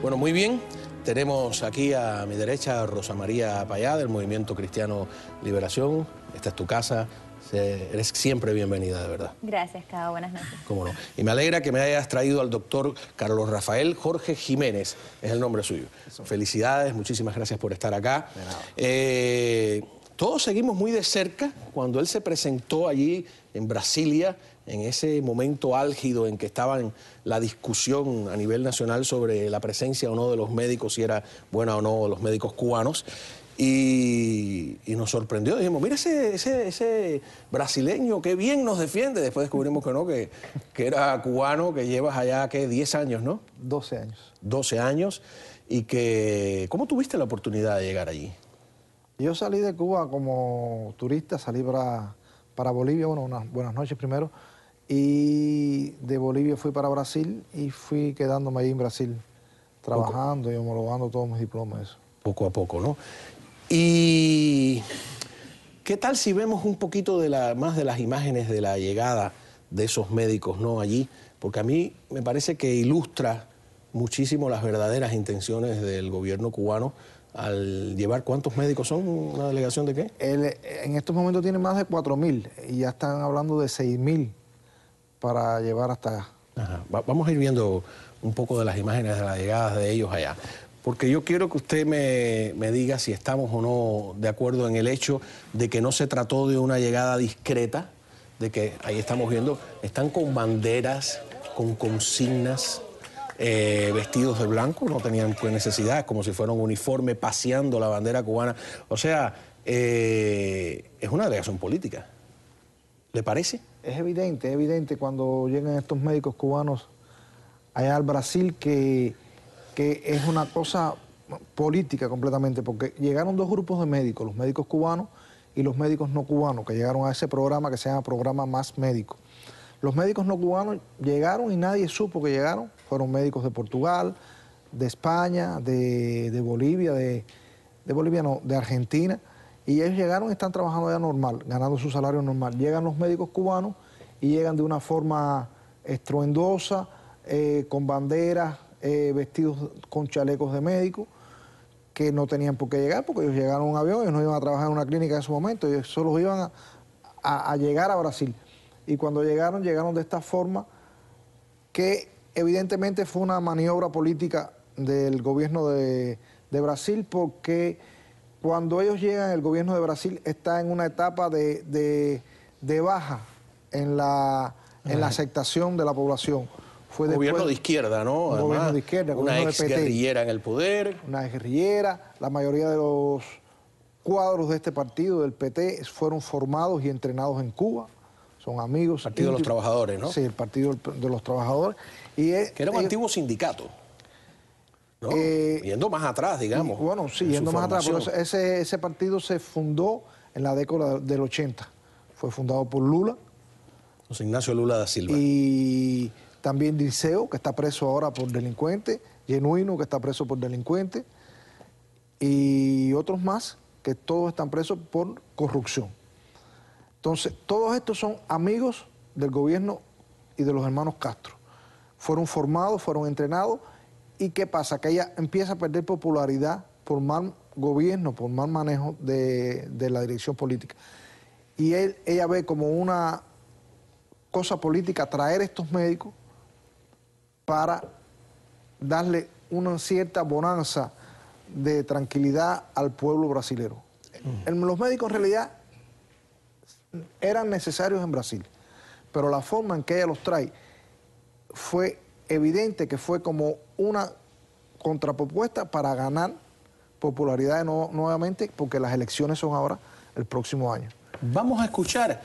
Bueno, muy bien. Tenemos aquí a mi derecha a Rosa María Payá, del Movimiento Cristiano Liberación. Esta es tu casa. Eres siempre bienvenida, de verdad. Gracias, Cabo. Buenas noches. Cómo no. Y me alegra que me hayas traído al doctor Carlos Rafael Jorge Jiménez. Es el nombre suyo. Felicidades, muchísimas gracias por estar acá. Todos seguimos muy de cerca cuando él se presentó allí en Brasilia, en ese momento álgido en que estaba en la discusión a nivel nacional sobre la presencia o no de los médicos, si era buena o no los médicos cubanos. Y nos sorprendió, dijimos, mira ese brasileño, qué bien nos defiende. Después descubrimos que no, que era cubano, que llevas allá, ¿qué? 10 años, ¿no? 12 años. 12 años, y que... ¿Cómo tuviste la oportunidad de llegar allí? Yo salí de Cuba como turista, salí para Bolivia, bueno, buenas noches primero, y de Bolivia fui para Brasil y fui quedándome ahí en Brasil, trabajando y homologando todos mis diplomas. Eso. Poco a poco, ¿no? ¿Y qué tal si vemos un poquito más de las imágenes de la llegada de esos médicos, ¿no? Allí, porque a mí me parece que ilustra muchísimo las verdaderas intenciones del gobierno cubano al llevar. ¿Cuántos médicos son? ¿Una delegación de qué? En estos momentos tiene más de 4.000 y ya están hablando de 6.000 para llevar hasta allá. Ajá. Vamos a ir viendo un poco de las imágenes de las llegadas de ellos allá. Porque yo quiero que usted me diga si estamos o no de acuerdo en el hecho de que no se trató de una llegada discreta, de que ahí estamos viendo, están con banderas, con consignas, vestidos de blanco, no tenían pues necesidad, como si fuera un uniforme paseando la bandera cubana. O sea, es una delegación política. ¿Le parece? Es evidente cuando llegan estos médicos cubanos allá al Brasil que es una cosa política completamente, porque llegaron dos grupos de médicos, los médicos cubanos y los médicos no cubanos, que llegaron a ese programa que se llama Programa Más Médico. Los médicos no cubanos llegaron y nadie supo que llegaron, fueron médicos de Portugal, de España, de Bolivia, de Argentina, y ellos llegaron y están trabajando allá normal, ganando su salario normal. Llegan los médicos cubanos y llegan de una forma estruendosa, con banderas, vestidos con chalecos de médicos, que no tenían por qué llegar, porque ellos llegaron a un avión, ellos no iban a trabajar en una clínica en ese momento, ellos solo iban a llegar a Brasil. Y cuando llegaron de esta forma, que evidentemente fue una maniobra política del gobierno de Brasil, porque cuando ellos llegan, el gobierno de Brasil está en una etapa de baja en la aceptación de la población. Fue un gobierno de izquierda, ¿no? Un gobierno de izquierda, una exguerrillera en el poder. Una exguerrillera. La mayoría de los cuadros de este partido, del PT, fueron formados y entrenados en Cuba. Son amigos. El Partido de los Trabajadores, ¿no? Sí, el Partido de los Trabajadores. Que era un antiguo sindicato, ¿no? Yendo más atrás, digamos. Bueno, sí, yendo más atrás. Pero ese partido se fundó en la década del 80. Fue fundado por Lula. José Ignacio Lula da Silva. Y también Dirceu, que está preso ahora por delincuente, Genuino, que está preso por delincuente, y otros más, que todos están presos por corrupción. Entonces, todos estos son amigos del gobierno y de los hermanos Castro. Fueron formados, fueron entrenados, y ¿qué pasa? Que ella empieza a perder popularidad por mal gobierno, por mal manejo de la dirección política. Y ella ve como una cosa política traer estos médicos para darle una cierta bonanza de tranquilidad al pueblo brasilero. Los médicos en realidad eran necesarios en Brasil, pero la forma en que ella los trae fue evidente que fue como una contrapropuesta para ganar popularidad nuevamente, porque las elecciones son ahora el próximo año. Vamos a escuchar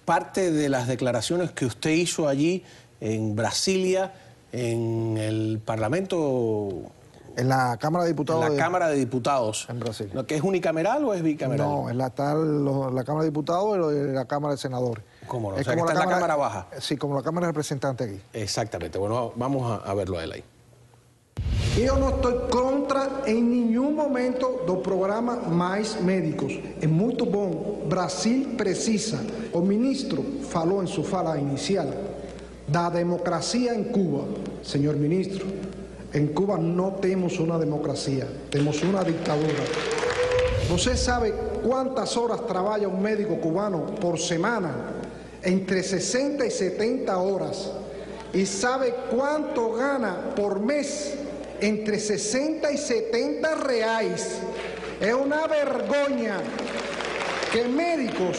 parte de las declaraciones que usted hizo allí en Brasilia, en el Parlamento... En la Cámara de Diputados. En la Cámara de Diputados. En Brasil. ¿Que es unicameral o es bicameral? No, está la Cámara de Diputados y la Cámara de Senadores. ¿Cómo no? O sea, que está en la Cámara Baja. Sí, como la Cámara de Representantes aquí. Exactamente. Bueno, vamos a verlo a él ahí. Eu não estou contra em nenhum momento do programa Mais Médicos. É muito bom. Brasil precisa. O ministro falou em sua fala inicial da democracia em Cuba. Senhor ministro, En Cuba no tenemos una democracia, tenemos una dictadura. ¿Usted sabe cuántas horas trabaja un médico cubano por semana? Entre 60 y 70 horas. ¿Y sabe cuánto gana por mes? Entre 60 y 70 reais. Es una vergüenza que médicos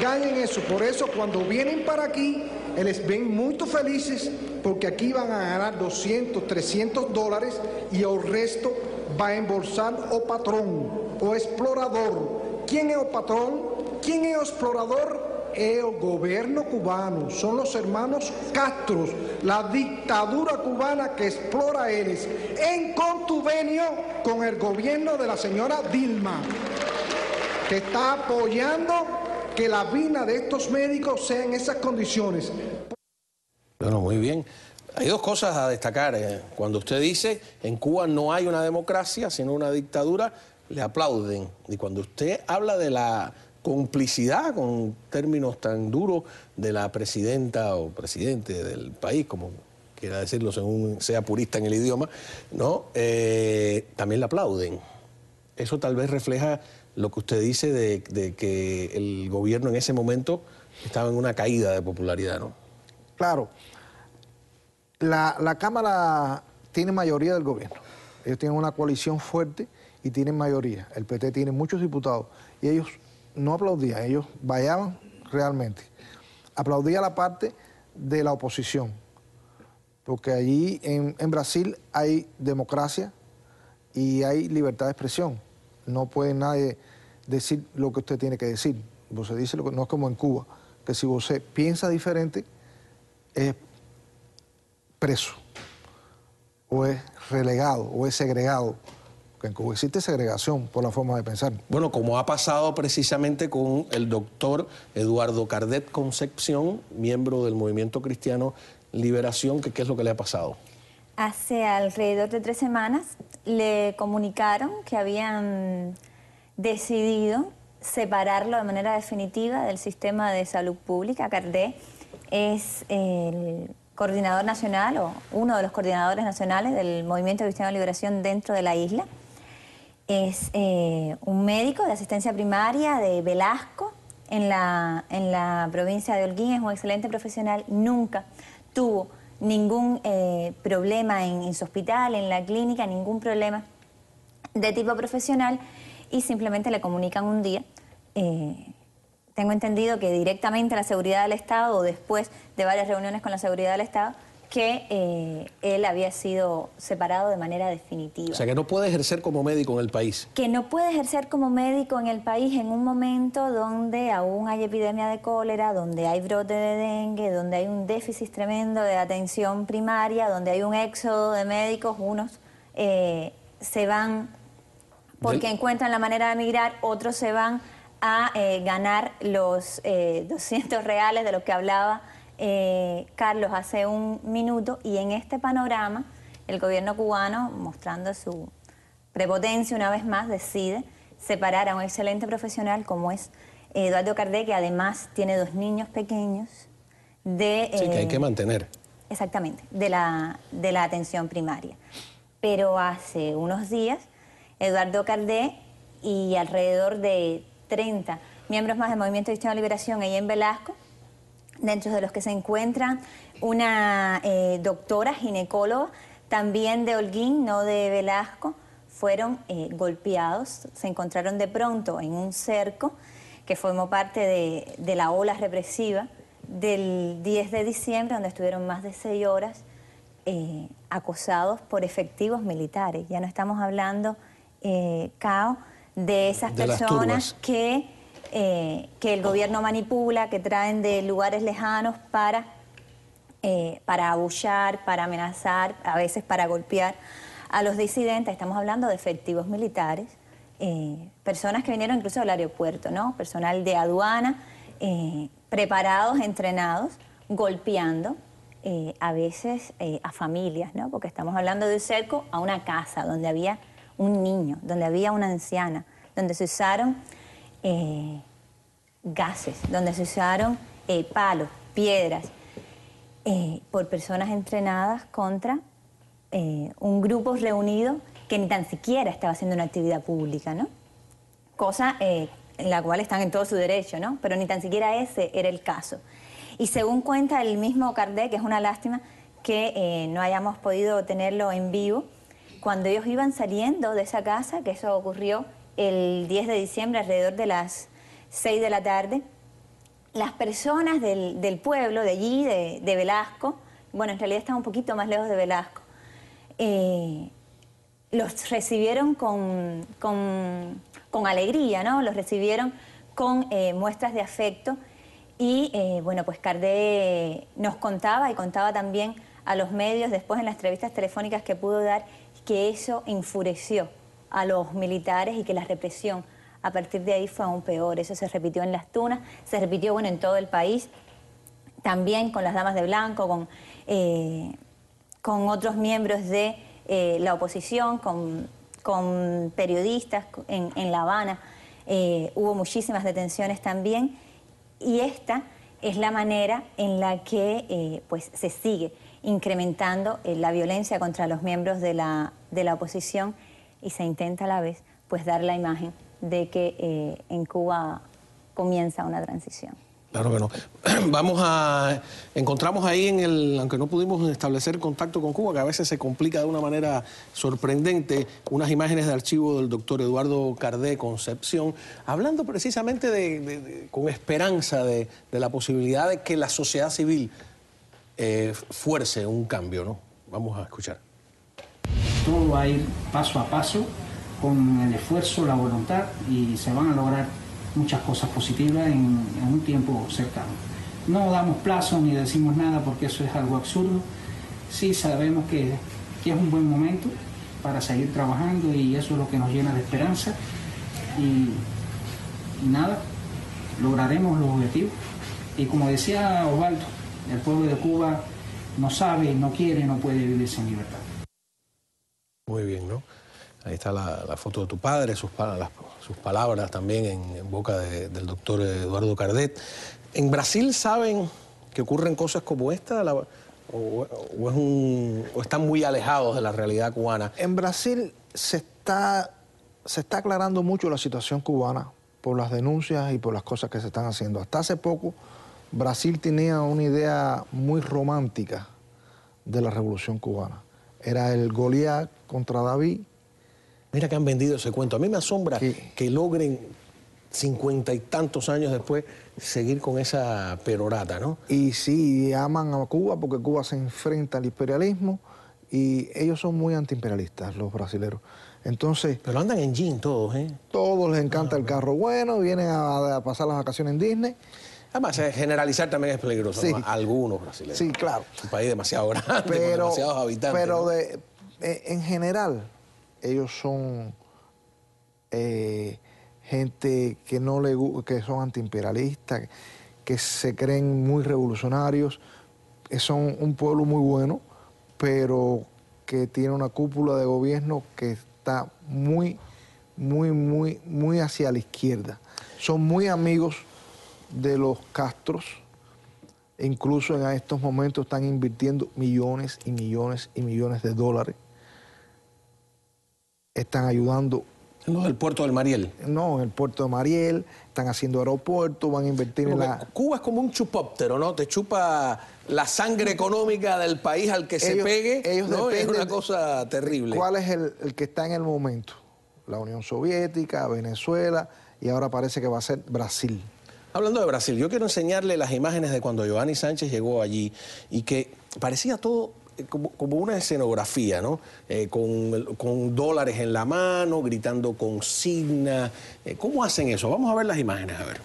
ganen eso. Por eso cuando vienen para aquí, les ven muy felices porque aquí van a ganar 200, 300 dólares y el resto va a embolsar o patrón o explorador. ¿Quién es el patrón? ¿Quién es el explorador? El gobierno cubano, son los hermanos Castro, la dictadura cubana que explora a ellos en contuvenio con el gobierno de la señora Dilma, que está apoyando que la vida de estos médicos sea en esas condiciones. Bueno, muy bien. Hay dos cosas a destacar. Cuando usted dice en Cuba no hay una democracia, sino una dictadura, le aplauden. Y cuando usted habla de la complicidad, con términos tan duros, de la presidenta o presidente del país, como quiera decirlo según sea purista en el idioma, ¿no? También le aplauden. Eso tal vez refleja lo que usted dice de que el gobierno en ese momento estaba en una caída de popularidad, ¿no? Claro. La Cámara tiene mayoría del gobierno. Ellos tienen una coalición fuerte y tienen mayoría. El PT tiene muchos diputados y ellos no aplaudían, ellos vallaban realmente. Aplaudía la parte de la oposición, porque allí en Brasil hay democracia y hay libertad de expresión. No puede nadie decir lo que usted tiene que decir. Usted dice lo que no es como en Cuba, que si usted piensa diferente es preso, o es relegado, o es segregado. Que en Cuba existe segregación por la forma de pensar. Bueno, como ha pasado precisamente con el doctor Eduardo Cardet Concepción, miembro del Movimiento Cristiano Liberación, ¿qué es lo que le ha pasado? Hace alrededor de 3 semanas le comunicaron que habían decidido separarlo de manera definitiva del sistema de salud pública. Cardet es el coordinador nacional o uno de los coordinadores nacionales del Movimiento Cristiano de Liberación dentro de la isla. Es un médico de asistencia primaria de Velasco en la provincia de Holguín. Es un excelente profesional, nunca tuvo ningún problema en su hospital, en la clínica, ningún problema de tipo profesional, y simplemente le comunican un día, tengo entendido que directamente a la seguridad del Estado o después de varias reuniones con la seguridad del Estado, que él había sido separado de manera definitiva. O sea, que no puede ejercer como médico en el país. Que no puede ejercer como médico en el país en un momento donde aún hay epidemia de cólera, donde hay brote de dengue, donde hay un déficit tremendo de atención primaria, donde hay un éxodo de médicos, unos se van porque encuentran la manera de emigrar, otros se van a ganar los 200 reales de los que hablaba Carlos hace un minuto, y en este panorama el gobierno cubano, mostrando su prepotencia una vez más, decide separar a un excelente profesional como es Eduardo Cardet, que además tiene 2 niños pequeños de... sí, que hay que mantener. Exactamente, de la atención primaria. Pero hace unos días, Eduardo Cardet y alrededor de 30 miembros más del Movimiento Cristiano de Liberación ahí en Velasco, dentro de los que se encuentra una doctora ginecóloga, también de Holguín, no de Velasco, fueron golpeados. Se encontraron de pronto en un cerco que formó parte de la ola represiva del 10 de diciembre, donde estuvieron más de 6 horas acosados por efectivos militares. Ya no estamos hablando, Cao, de esas personas que el gobierno manipula, que traen de lugares lejanos para abusar, para amenazar, a veces para golpear a los disidentes. Estamos hablando de efectivos militares, personas que vinieron incluso del aeropuerto, ¿no? Personal de aduana, preparados, entrenados, golpeando a veces a familias, ¿no? Porque estamos hablando de un cerco a una casa donde había un niño, donde había una anciana, donde se usaron gases, donde se usaron palos, piedras, por personas entrenadas contra un grupo reunido que ni tan siquiera estaba haciendo una actividad pública, ¿no? Cosa en la cual están en todo su derecho, ¿no? Pero ni tan siquiera ese era el caso. Y según cuenta el mismo Kardec, que es una lástima que no hayamos podido tenerlo en vivo, cuando ellos iban saliendo de esa casa, que eso ocurrió el 10 de diciembre alrededor de las 6 de la tarde, las personas del pueblo, de allí, de Velasco, bueno, en realidad están un poquito más lejos de Velasco, los recibieron con alegría, ¿no? Los recibieron con muestras de afecto y, bueno, pues Kardec nos contaba y contaba también a los medios después en las entrevistas telefónicas que pudo dar que eso enfureció a los militares y que la represión a partir de ahí fue aún peor. Eso se repitió en Las Tunas, se repitió, bueno, en todo el país, también con las Damas de Blanco, con otros miembros de la oposición, con periodistas en La Habana. Hubo muchísimas detenciones también y esta es la manera en la que pues se sigue incrementando la violencia contra los miembros de la oposición y se intenta a la vez pues dar la imagen de que en Cuba comienza una transición. Claro que no. Encontramos ahí aunque no pudimos establecer contacto con Cuba, que a veces se complica de una manera sorprendente, unas imágenes de archivo del doctor Eduardo Kardec Concepción, hablando precisamente con esperanza de la posibilidad de que la sociedad civil fuerce un cambio, ¿no? Vamos a escuchar. Todo va a ir paso a paso, con el esfuerzo, la voluntad, y se van a lograr muchas cosas positivas en un tiempo cercano. No damos plazo ni decimos nada porque eso es algo absurdo. Sí sabemos que es un buen momento para seguir trabajando y eso es lo que nos llena de esperanza. Y nada, lograremos los objetivos. Y como decía Osvaldo, el pueblo de Cuba no sabe, no quiere, no puede vivir sin libertad. Muy bien, ¿no? Ahí está la foto de tu padre, sus palabras también en boca del doctor Eduardo Kardec. ¿En Brasil saben que ocurren cosas como esta o están muy alejados de la realidad cubana? En Brasil se está aclarando mucho la situación cubana por las denuncias y por las cosas que se están haciendo. Hasta hace poco Brasil tenía una idea muy romántica de la revolución cubana. Era el Goliat contra David. Mira que han vendido ese cuento. A mí me asombra que logren 50 y tantos años después seguir con esa perorata, ¿no? Y sí, aman a Cuba porque Cuba se enfrenta al imperialismo y ellos son muy antiimperialistas, los brasileros. Entonces... Pero andan en jean todos, ¿eh? Todos les encanta el carro bueno, vienen a pasar las vacaciones en Disney. Además, generalizar también es peligroso, sí. ¿no? Algunos brasileños. Sí, claro. Un país demasiado grande, con demasiados habitantes. Pero ¿no? en general, ellos son gente que son antiimperialistas, que se creen muy revolucionarios, son un pueblo muy bueno, pero que tiene una cúpula de gobierno que está muy hacia la izquierda. Son muy amigos de los Castros, incluso en estos momentos están invirtiendo millones y millones y millones de dólares. Están ayudando. ¿En el puerto del Mariel? No, en el puerto de Mariel, están haciendo aeropuertos, van a invertir en la... Cuba es como un chupóptero, ¿no? Te chupa la sangre económica del país al que se pegue, ¿no? Es una cosa terrible. ¿Cuál es el que está en el momento? La Unión Soviética, Venezuela, y ahora parece que va a ser Brasil. Hablando de Brasil, yo quiero enseñarle las imágenes de cuando Giovanni Sánchez llegó allí y que parecía todo como una escenografía, ¿no? Con dólares en la mano, gritando consignas. ¿Cómo hacen eso? Vamos a ver las imágenes, a ver.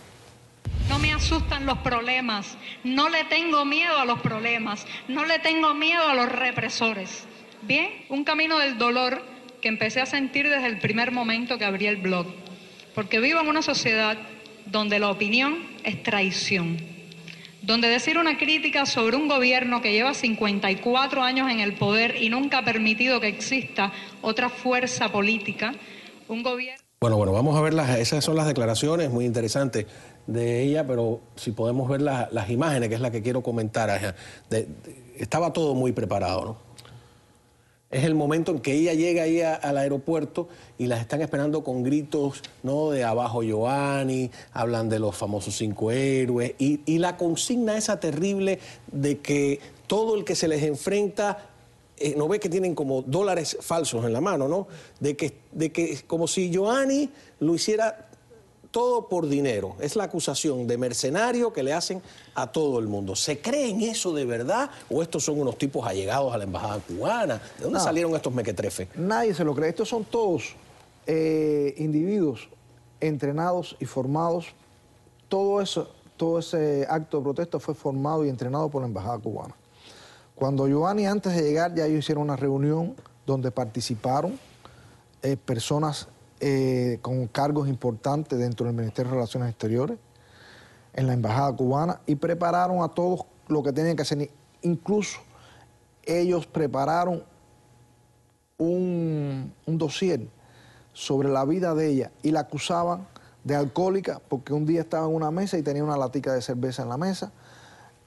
No me asustan los problemas, no le tengo miedo a los problemas, no le tengo miedo a los represores. Bien, un camino del dolor que empecé a sentir desde el primer momento que abrí el blog, porque vivo en una sociedad donde la opinión es traición, donde decir una crítica sobre un gobierno que lleva 54 años en el poder y nunca ha permitido que exista otra fuerza política, un gobierno... Bueno, vamos a ver esas son las declaraciones muy interesantes de ella, pero si podemos ver las imágenes, que es la que quiero comentar. Estaba todo muy preparado, ¿no? Es el momento en que ella llega ahí al aeropuerto y las están esperando con gritos, ¿no? De abajo Giovanni, hablan de los famosos 5 héroes y la consigna esa terrible de que todo el que se les enfrenta, no ve que tienen como dólares falsos en la mano, ¿no? De que como si Giovanni lo hiciera todo por dinero. Es la acusación de mercenario que le hacen a todo el mundo. ¿Se cree en eso de verdad o estos son unos tipos allegados a la embajada cubana? ¿De dónde salieron estos mequetrefes? Nadie se lo cree. Estos son todos individuos entrenados y formados. Todo ese acto de protesta fue formado y entrenado por la embajada cubana. Cuando Giovanni, antes de llegar, ya ellos hicieron una reunión donde participaron personas con cargos importantes dentro del Ministerio de Relaciones Exteriores, en la Embajada Cubana, y prepararon a todos lo que tenían que hacer. Incluso ellos prepararon un dossier sobre la vida de ella y la acusaban de alcohólica porque un día estaba en una mesa y tenía una latica de cerveza en la mesa.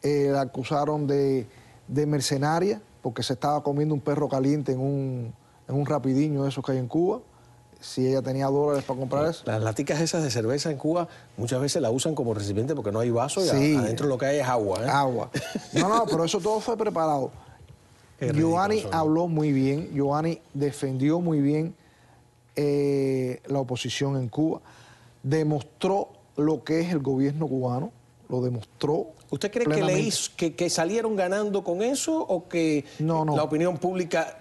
La acusaron de mercenaria porque se estaba comiendo un perro caliente en un rapidiño de esos que hay en Cuba. Si ella tenía dólares para comprar eso. Las laticas esas de cerveza en Cuba muchas veces la usan como recipiente porque no hay vaso y sí, adentro lo que hay es agua. Agua. No, pero eso todo fue preparado. Giovanni habló muy bien, Giovanni defendió muy bien la oposición en Cuba, demostró lo que es el gobierno cubano, lo demostró. ¿Usted cree que salieron ganando con eso o que la opinión pública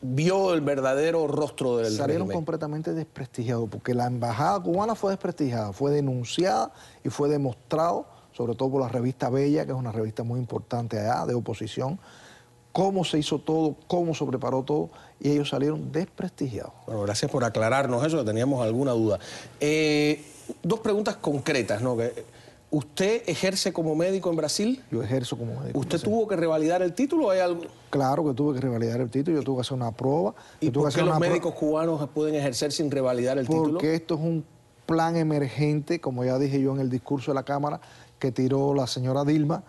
vio el verdadero rostro del régimen? Salieron completamente desprestigiados, porque la embajada cubana fue desprestigiada, fue denunciada y fue demostrado, sobre todo por la revista Bella, que es una revista muy importante allá, de oposición, cómo se hizo todo, cómo se preparó todo, y ellos salieron desprestigiados. Bueno, gracias por aclararnos eso, que teníamos alguna duda. Dos preguntas concretas, ¿no? ¿Usted ejerce como médico en Brasil? Yo ejerzo como médico. ¿Usted tuvo que revalidar el título o hay algo? Claro que tuve que revalidar el título, yo tuve que hacer una prueba. ¿Y por qué los médicos cubanos pueden ejercer sin revalidar el título? Porque esto es un plan emergente, como ya dije yo en el discurso de la Cámara, que tiró la señora Dilma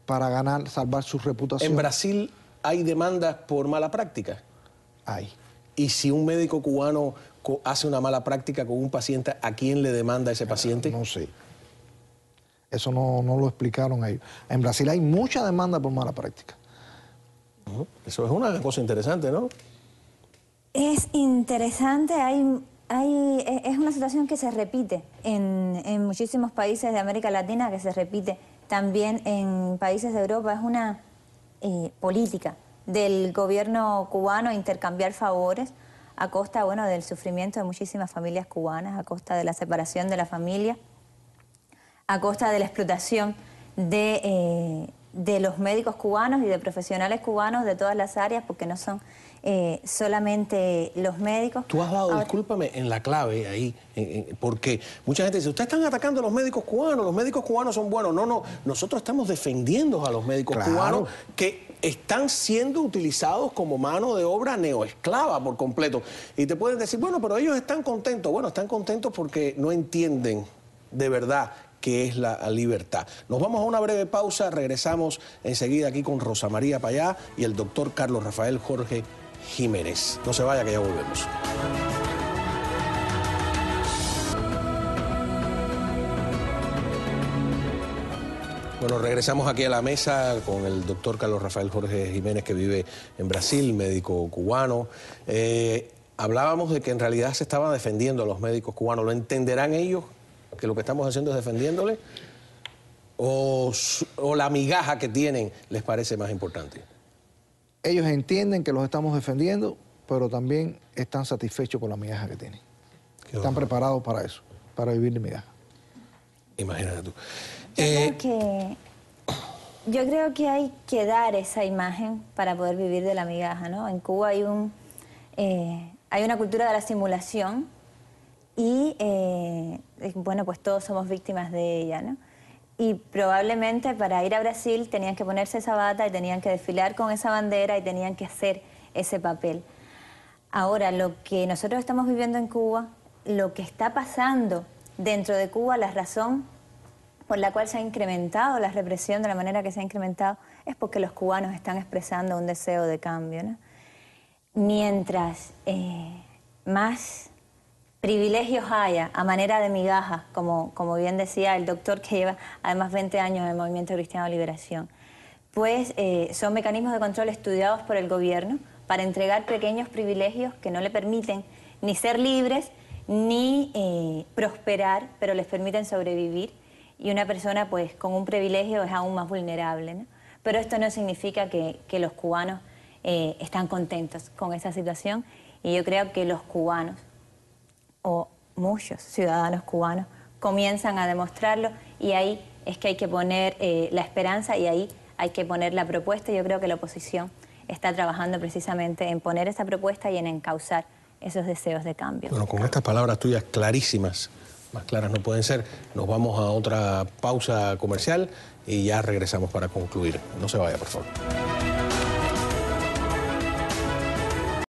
para salvar su reputación. ¿En Brasil hay demandas por mala práctica? Hay. ¿Y si un médico cubano hace una mala práctica con un paciente, ¿a quién le demanda ese paciente? No sé. Eso no lo explicaron ellos. En Brasil hay mucha demanda por mala práctica. Eso es una cosa interesante, ¿no? Es interesante, es una situación que se repite en muchísimos países de América Latina, que se repite también en países de Europa. Es una política del gobierno cubano intercambiar favores a costa, bueno, del sufrimiento de muchísimas familias cubanas, a costa de la separación de la familia, a costa de la explotación de los médicos cubanos y de profesionales cubanos de todas las áreas, porque no son solamente los médicos. Tú has dado, discúlpame, en la clave ahí, porque mucha gente dice, ustedes están atacando a los médicos cubanos son buenos. No, nosotros estamos defendiendo a los médicos cubanos que están siendo utilizados como mano de obra neoesclava por completo. Y te pueden decir, bueno, pero ellos están contentos. Bueno, están contentos porque no entienden de verdad que es la libertad. Nos vamos a una breve pausa, regresamos enseguida aquí con Rosa María Payá y el doctor Carlos Rafael Jorge Jiménez. No se vaya, que ya volvemos. Bueno, regresamos aquí a la mesa con el doctor Carlos Rafael Jorge Jiménez, que vive en Brasil, médico cubano. Hablábamos de que en realidad se estaban defendiendo a los médicos cubanos. ¿Lo entenderán ellos, que lo que estamos haciendo es defendiéndole? ¿O la migaja que tienen les parece más importante? Ellos entienden que los estamos defendiendo, pero también están satisfechos con la migaja que tienen. Están preparados para eso, para vivir de migaja. Imagínate tú. Yo creo que hay que dar esa imagen para poder vivir de la migaja, ¿no? En Cuba hay una cultura de la simulación y, bueno, pues todos somos víctimas de ella, ¿no? Y probablemente para ir a Brasil tenían que ponerse esa bata y tenían que desfilar con esa bandera y tenían que hacer ese papel. Ahora, lo que nosotros estamos viviendo en Cuba, lo que está pasando dentro de Cuba, la razón por la cual se ha incrementado la represión de la manera que se ha incrementado, es porque los cubanos están expresando un deseo de cambio, ¿no? mientras más privilegios haya a manera de migajas, como bien decía el doctor que lleva además 20 años en el Movimiento Cristiano de Liberación, pues son mecanismos de control estudiados por el gobierno para entregar pequeños privilegios que no le permiten ni ser libres ni prosperar, pero les permiten sobrevivir, y una persona pues con un privilegio es aún más vulnerable, ¿no? Pero esto no significa que los cubanos están contentos con esa situación, y yo creo que los cubanos, o muchos ciudadanos cubanos, comienzan a demostrarlo, y ahí es que hay que poner la esperanza, y ahí hay que poner la propuesta. Yo creo que la oposición está trabajando precisamente en poner esa propuesta y en encauzar esos deseos de cambio. Bueno, con estas palabras tuyas clarísimas, más claras no pueden ser, nos vamos a otra pausa comercial y ya regresamos para concluir. No se vaya, por favor.